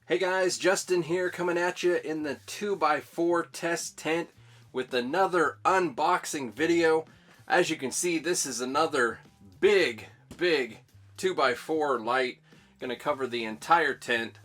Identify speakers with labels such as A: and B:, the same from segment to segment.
A: Hey guys, Justin here coming at you in the 2x4 test tent with another unboxing video. As you can see, this is another big 2x4 light. Going to cover the entire tent.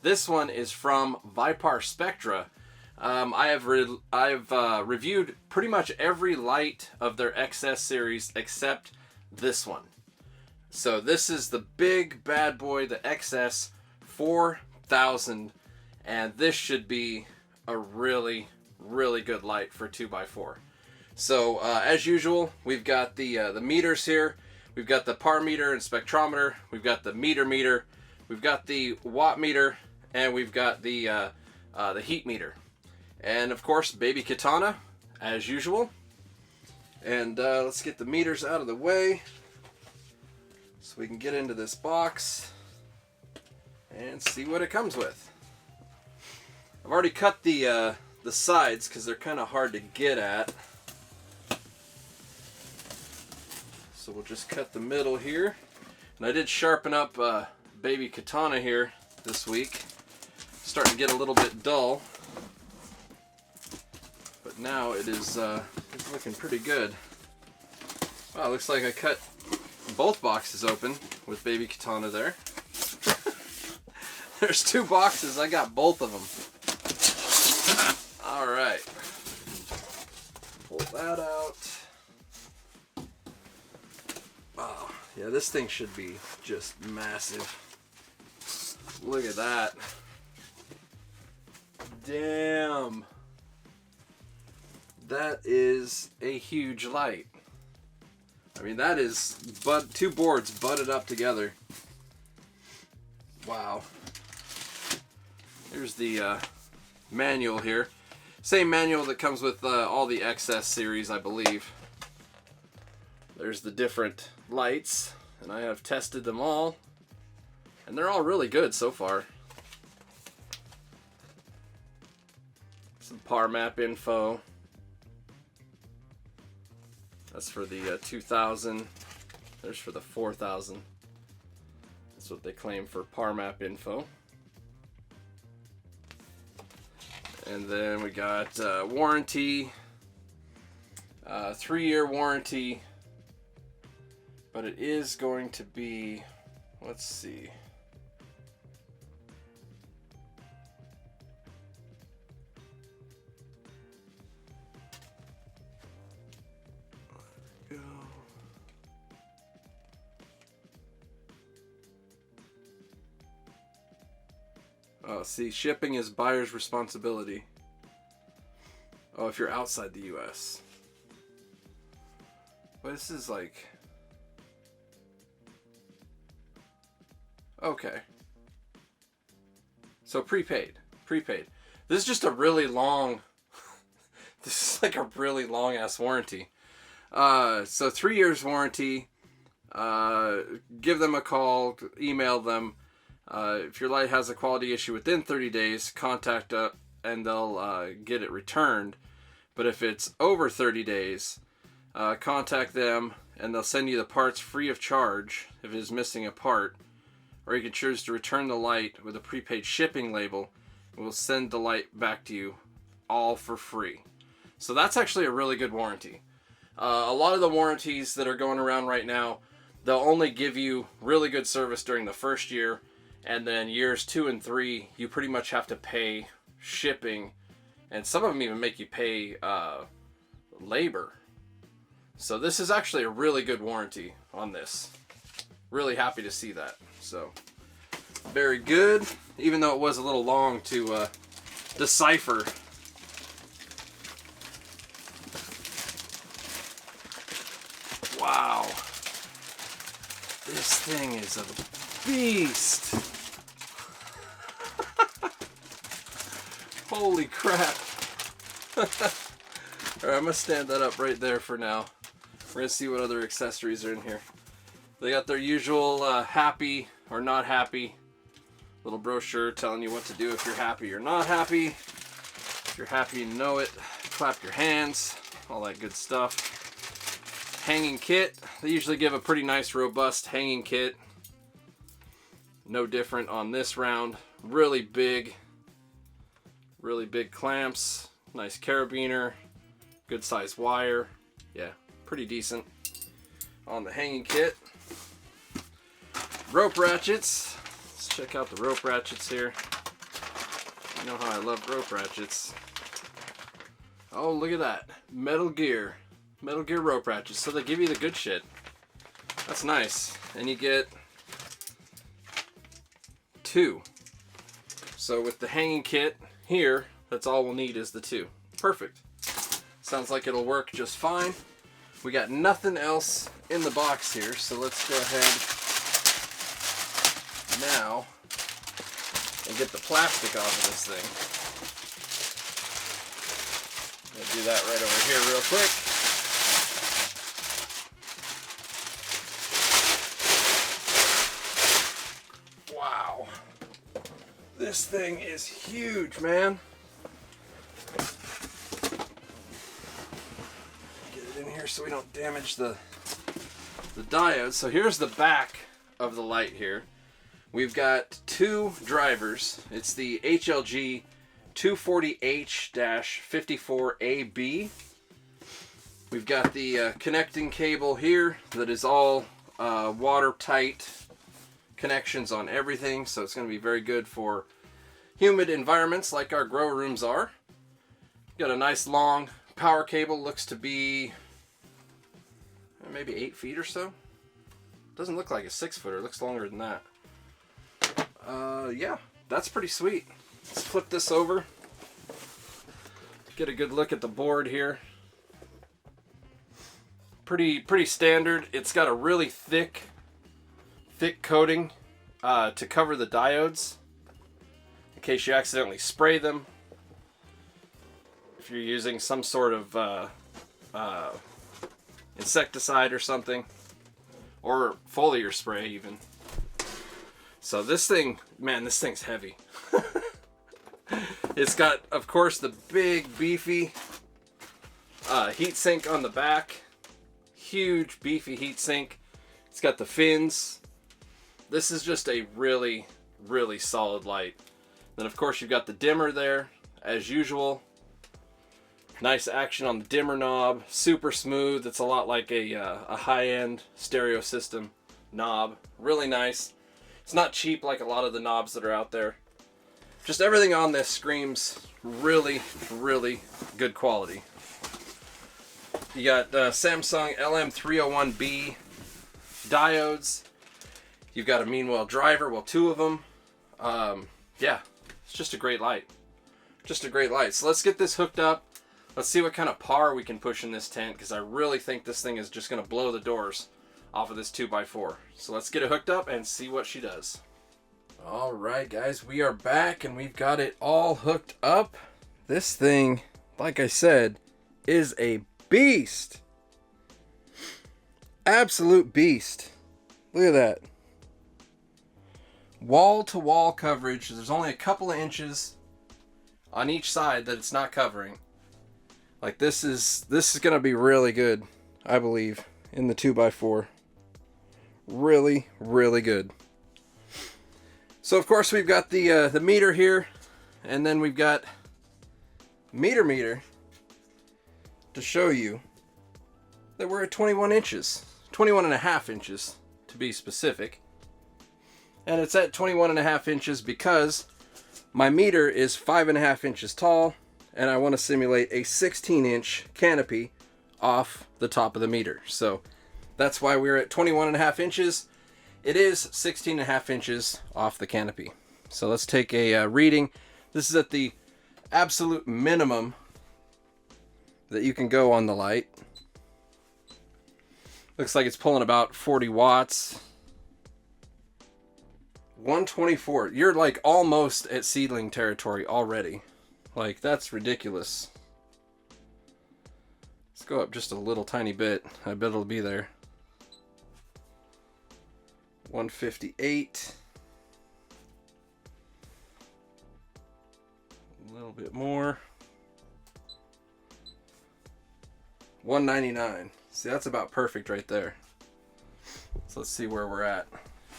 A: This one is from Viparspectra. I've reviewed pretty much every light of their XS series except this one. So this is the big bad boy, the XS4000, and this should be a really good light for 2x4. So as usual, we've got the meters here. We've got the par meter and spectrometer. We've got the meter. We've got the watt meter, and we've got the heat meter. And of course, baby katana, as usual. And let's get the meters out of the way so we can get into this box and see what it comes with. I've already cut the sides because they're kind of hard to get at. So we'll just cut the middle here. And I did sharpen up baby katana here this week. Starting to get a little bit dull. But now it is it's looking pretty good. Wow, looks like I cut both boxes open with baby katana there. There's two boxes, I got both of them. Alright. Pull that out. Wow, yeah, this thing should be just massive. Look at that. Damn. That is a huge light. I mean, that is two boards butted up together. Wow. Here's the manual here. Same manual that comes with all the XS series, I believe. There's the different lights, and I have tested them all, and they're all really good so far. Some par map info. That's for the 2000. There's for the 4000. That's what they claim for par map info. And then we got warranty, 3-year warranty, but it is going to be, let's see. There we go. Oh, see, shipping is buyer's responsibility. Oh, if you're outside the US. But this is like... Okay. So prepaid. This is just a really long... This is like a really long ass warranty. So 3 years warranty. Give them a call, email them. If your light has a quality issue within 30 days, contact and they'll get it returned. But if it's over 30 days, contact them and they'll send you the parts free of charge if it is missing a part. Or you can choose to return the light with a prepaid shipping label, and we'll send the light back to you all for free. So that's actually a really good warranty. A lot of the warranties that are going around right now, they'll only give you really good service during the first year. And then years 2 and 3, you pretty much have to pay shipping. And some of them even make you pay labor. So this is actually a really good warranty on this. Really happy to see that. So, very good. Even though it was a little long to decipher. Wow. This thing is a beast. Holy crap. Alright, I'm going to stand that up right there for now. We're going to see what other accessories are in here. They got their usual happy or not happy little brochure telling you what to do if you're happy or not happy. If you're happy, you know it. Clap your hands. All that good stuff. Hanging kit. They usually give a pretty nice, robust hanging kit. No different on this round. Really big clamps. Nice carabiner. Good size wire. Yeah, pretty decent. On the hanging kit, rope ratchets. Let's check out the rope ratchets here. You know how I love rope ratchets. Oh, look at that. Metal Gear rope ratchets. So they give you the good shit. That's nice. And you get 2. So with the hanging kit here, that's all we'll need is the 2. Perfect. Sounds like it'll work just fine. We got nothing else in the box here, so let's go ahead now and get the plastic off of this thing. I'll do that right over here real quick. Wow. This thing is huge, man. Get it in here so we don't damage the diodes. So here's the back of the light here. We've got 2 drivers. It's the HLG 240H-54AB. We've got the connecting cable here that is all watertight connections on everything, so it's going to be very good for humid environments like our grow rooms are. Got a nice long power cable, looks to be maybe 8 feet or so. Doesn't look like a 6-footer, it looks longer than that. Yeah, that's pretty sweet. Let's flip this over. Get a good look at the board here. Pretty standard. It's got a really thick coating to cover the diodes in case you accidentally spray them. If you're using some sort of insecticide or something, or foliar spray even. So this thing, man, this thing's heavy. It's got, of course, the big beefy heat sink on the back. Huge beefy heat sink. It's got the fins. This is just a really solid light. Then of course you've got the dimmer there as usual. Nice action on the dimmer knob, super smooth. It's a lot like a high-end stereo system knob. Really nice. It's not cheap like a lot of the knobs that are out there. Just everything on this screams really good quality. You got Samsung LM301B diodes. You've got a Meanwell driver, well, 2 of them. Yeah, it's just a great light. Just a great light. So let's get this hooked up. Let's see what kind of power we can push in this tent, because I really think this thing is just going to blow the doors off of this 2x4. So let's get it hooked up and see what she does. Alright guys, we are back and we've got it all hooked up. This thing, like I said, is a beast. Absolute beast. Look at that. Wall-to-wall coverage. There's only a couple of inches on each side that it's not covering. Like this is going to be really good, I believe, in the 2x4. Really good. So of course we've got the meter here, and then we've got meter to show you that we're at 21 inches. 21 and a half inches to be specific. And it's at 21 and a half inches because my meter is 5.5 inches tall, and I want to simulate a 16-inch canopy off the top of the meter. So that's why we're at 21 and a half inches. It is 16 and a half inches off the canopy. So let's take a reading. This is at the absolute minimum that you can go on the light. Looks like it's pulling about 40 watts. 124. You're like almost at seedling territory already. Like, that's ridiculous. Let's go up just a little tiny bit. I bet it'll be there. 158. A little bit more. 199. See, that's about perfect right there. So let's see where we're at.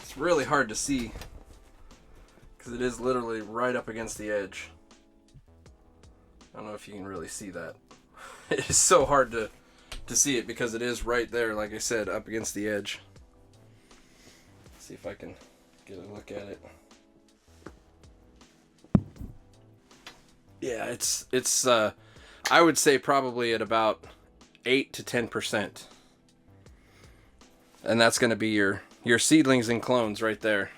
A: It's really hard to see because it is literally right up against the edge. I don't know if you can really see that. It is so hard to see it because it is right there, like I said, up against the edge. Let's see if I can get a look at it. Yeah, it's I would say probably at about 8 to 10%. And that's going to be your seedlings and clones right there.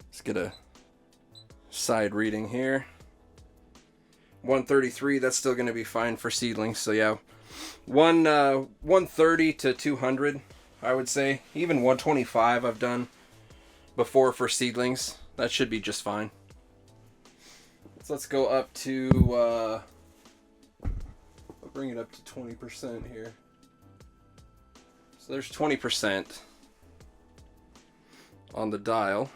A: Let's get a side reading here. 133, that's still going to be fine for seedlings. So yeah, 130 to 200, I would say. Even 125 I've done before for seedlings. That should be just fine. So let's go up to, I'll bring it up to 20% here. So there's 20% on the dial.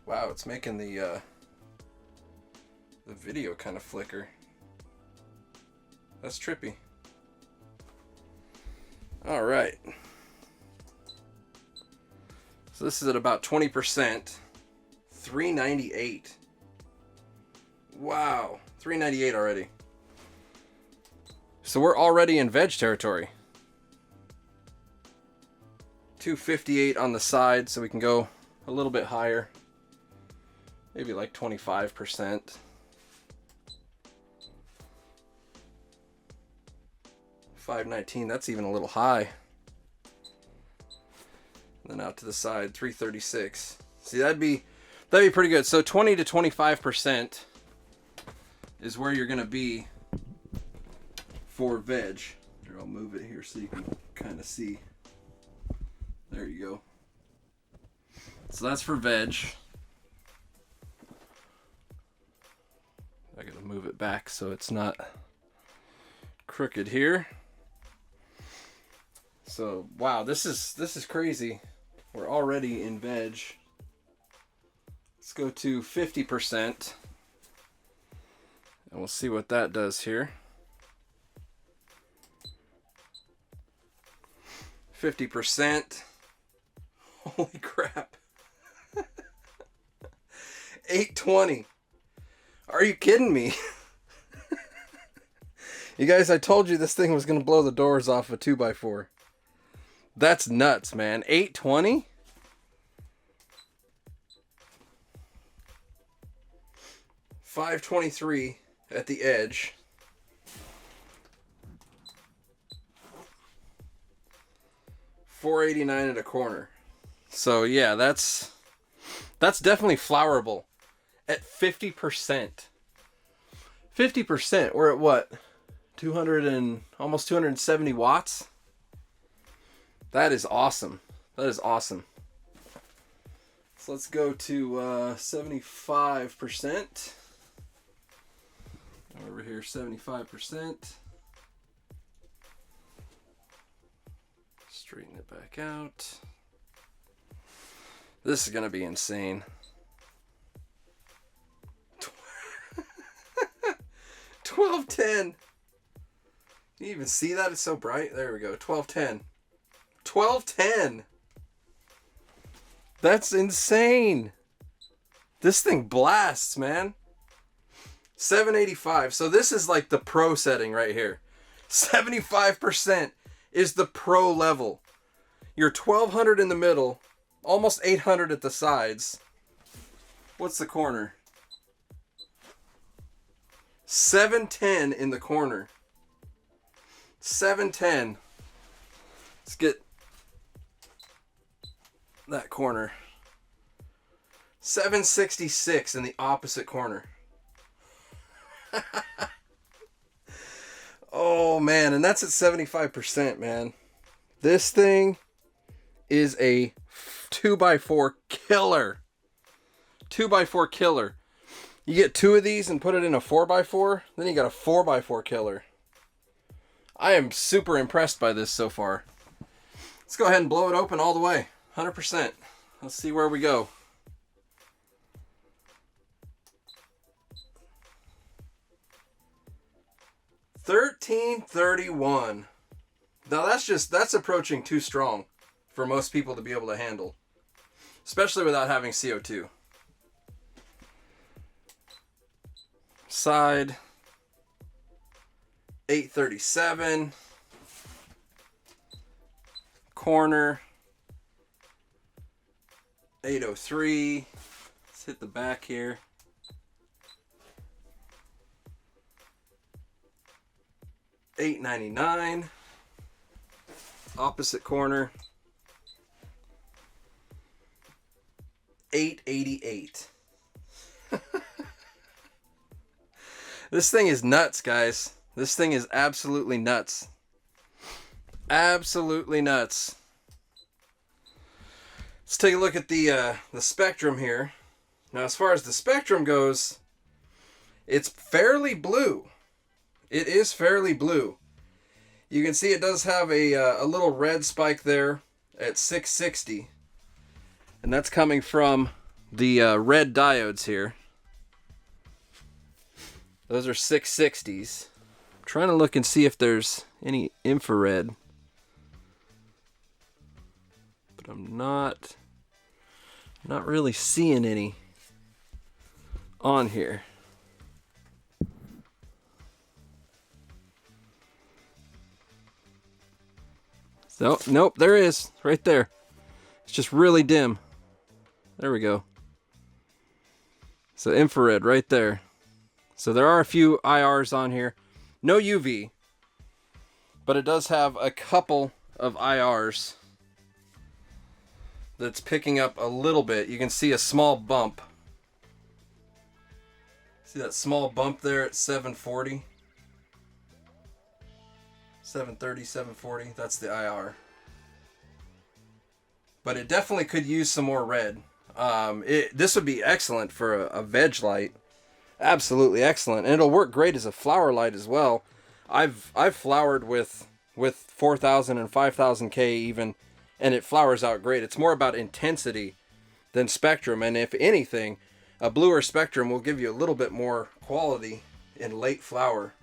A: Wow, it's making the video kind of flicker. That's trippy. All right. So this is at about 20%. 398. Wow, 398 already. So we're already in veg territory. 258 on the side, so we can go a little bit higher. Maybe like 25%. $519, that's even a little high. And then out to the side, 336. See, that'd be pretty good. So 20 to 25% is where you're gonna be for veg. Here, I'll move it here so you can kind of see. There you go. So that's for veg. I gotta move it back so it's not crooked here. So wow, this is crazy. We're already in veg. Let's go to 50%, and we'll see what that does here. 50%. Holy crap. 820. Are you kidding me? You guys, I told you this thing was going to blow the doors off a 2x4. That's nuts, man. 820? $523 at the edge. $489 at a corner. So yeah, that's definitely flowerable at 50%. 50%. We're at what? 200 and almost 270 watts. That is awesome. That is awesome. So let's go to 75%. Over here, 75%. Straighten it back out. This is gonna be insane. 1210. Can you even see that? It's so bright. There we go. 1210. 1210. That's insane. This thing blasts, man. 785. So this is like the pro setting right here. 75% is the pro level. You're 1200 in the middle, almost 800 at the sides. What's the corner? 710 in the corner. 710. Let's get that corner. 766 in the opposite corner. Oh man, and that's at 75%, man. This thing is a 2x4 killer. 2x4 killer. You get two of these and put it in a 4x4, then you got a 4x4 killer. I am super impressed by this so far. Let's go ahead and blow it open all the way. 100%. Let's see where we go. $13.31. Now that's approaching too strong for most people to be able to handle, especially without having CO2. Side 837, corner 803. Let's hit the back here. 899. Opposite corner 888. This thing is nuts, guys. This thing is absolutely nuts. Absolutely nuts. Let's take a look at the spectrum here. Now, as far as the spectrum goes, it's fairly blue. It is fairly blue. You can see it does have a little red spike there at 660. And that's coming from the red diodes here. Those are 660s. I'm trying to look and see if there's any infrared. But I'm not really seeing any on here. So, nope, there is, right there. It's just really dim. There we go. So infrared right there. So there are a few IRs on here. No UV. But it does have a couple of IRs that's picking up a little bit. You can see a small bump. See that small bump there at 740? 730, 740, that's the IR. But it definitely could use some more red. This would be excellent for a veg light. Absolutely excellent. And it'll work great as a flower light as well. I've flowered with 4,000 and 5,000 K even, and it flowers out great. It's more about intensity than spectrum, and if anything, a bluer spectrum will give you a little bit more quality in late flower.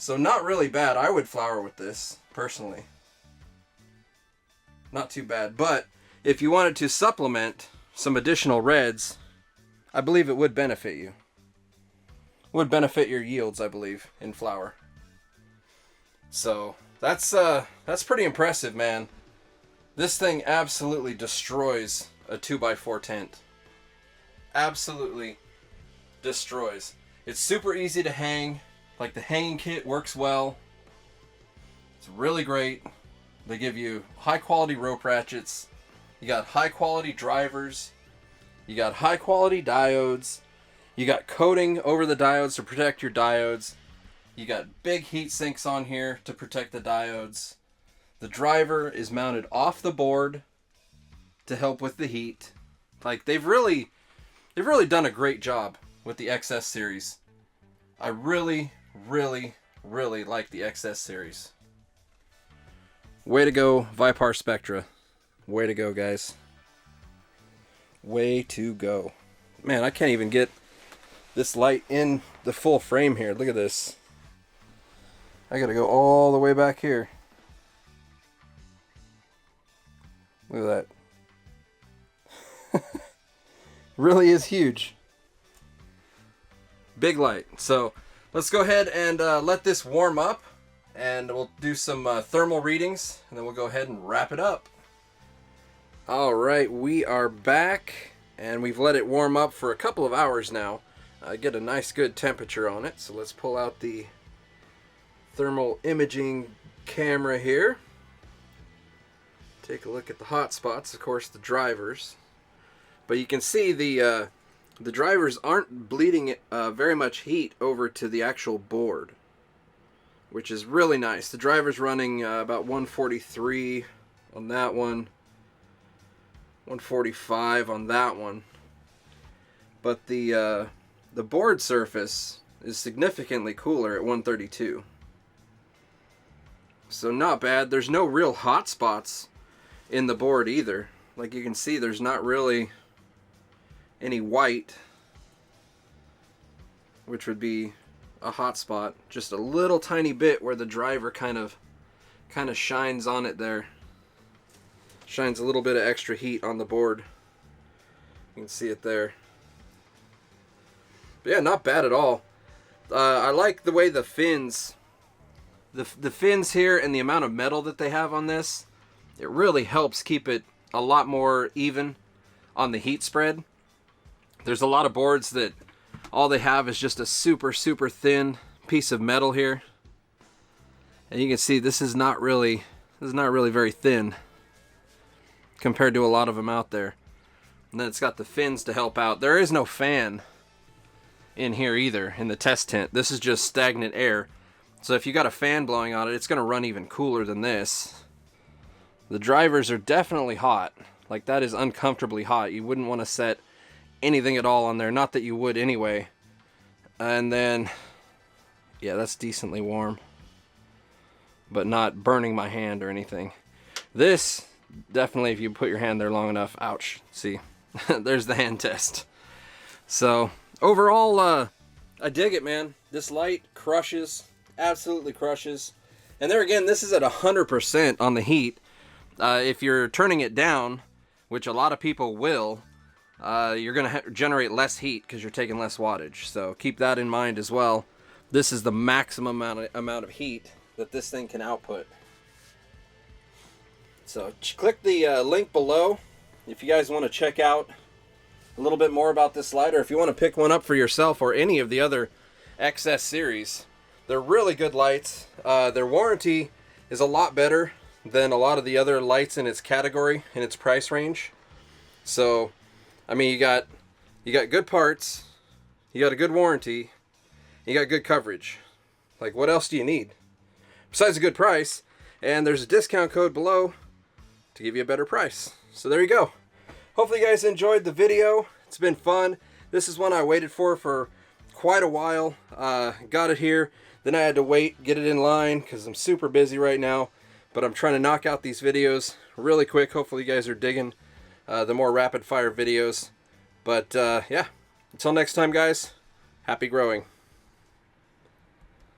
A: So not really bad. I would flower with this, personally. Not too bad. But if you wanted to supplement some additional reds, I believe it would benefit you. Would benefit your yields, I believe, in flower. So that's pretty impressive, man. This thing absolutely destroys a 2x4 tent. Absolutely destroys. It's super easy to hang. Like, the hanging kit works well. It's really great. They give you high quality rope ratchets. You got high quality drivers. You got high quality diodes. You got coating over the diodes to protect your diodes. You got big heat sinks on here to protect the diodes. The driver is mounted off the board to help with the heat. Like, they've really done a great job with the XS series. I really like the XS series. Way to go, Viparspectra. Way to go, guys. Way to go. Man, I can't even get this light in the full frame here. Look at this. I gotta go all the way back here. Look at that. Really is huge. Big light. So let's go ahead and let this warm up, and we'll do some thermal readings, and then we'll go ahead and wrap it up. All right, we are back, and we've let it warm up for a couple of hours now. Get a nice good temperature on it. So let's pull out the thermal imaging camera here. Take a look at the hot spots, of course, the drivers. But you can see the drivers aren't bleeding very much heat over to the actual board, which is really nice. The driver's running about 143 on that one, 145 on that one. But the board surface is significantly cooler at 132. So not bad. There's no real hot spots in the board either. Like you can see, there's not really any white, which would be a hot spot. Just a little tiny bit where the driver kind of kind of shines on it there. Shines a little bit of extra heat on the board. You can see it there. But yeah, not bad at all. I like the way the fins, the fins here and the amount of metal that they have on this. It really helps keep it a lot more even on the heat spread. There's a lot of boards that all they have is just a super thin piece of metal here. And you can see this is not really very thin compared to a lot of them out there. And then it's got the fins to help out. There is no fan in here either in the test tent. This is just stagnant air. So if you got a fan blowing on it, it's going to run even cooler than this. The drivers are definitely hot. Like, that is uncomfortably hot. You wouldn't want to set anything at all on there. Not that you would anyway. And then, yeah, that's decently warm, but not burning my hand or anything. This, definitely, if you put your hand there long enough, ouch. See, there's the hand test. So, overall, I dig it, man. This light crushes, absolutely crushes. And there again, this is at 100% on the heat. If you're turning it down, which a lot of people will, you're going to generate less heat because you're taking less wattage. So keep that in mind as well. This is the maximum amount of heat that this thing can output. So click the link below if you guys want to check out a little bit more about this light, or if you want to pick one up for yourself or any of the other XS series. They're really good lights. Their warranty is a lot better than a lot of the other lights in its category, in its price range. So, I mean, you got good parts, you got a good warranty, you got good coverage. Like, what else do you need? Besides a good price, and there's a discount code below to give you a better price. So there you go. Hopefully you guys enjoyed the video. It's been fun. This is one I waited for quite a while. Got it here. Then I had to wait, get it in line, because I'm super busy right now. But I'm trying to knock out these videos really quick. Hopefully you guys are digging the more rapid fire videos. But yeah, until next time, guys, happy growing.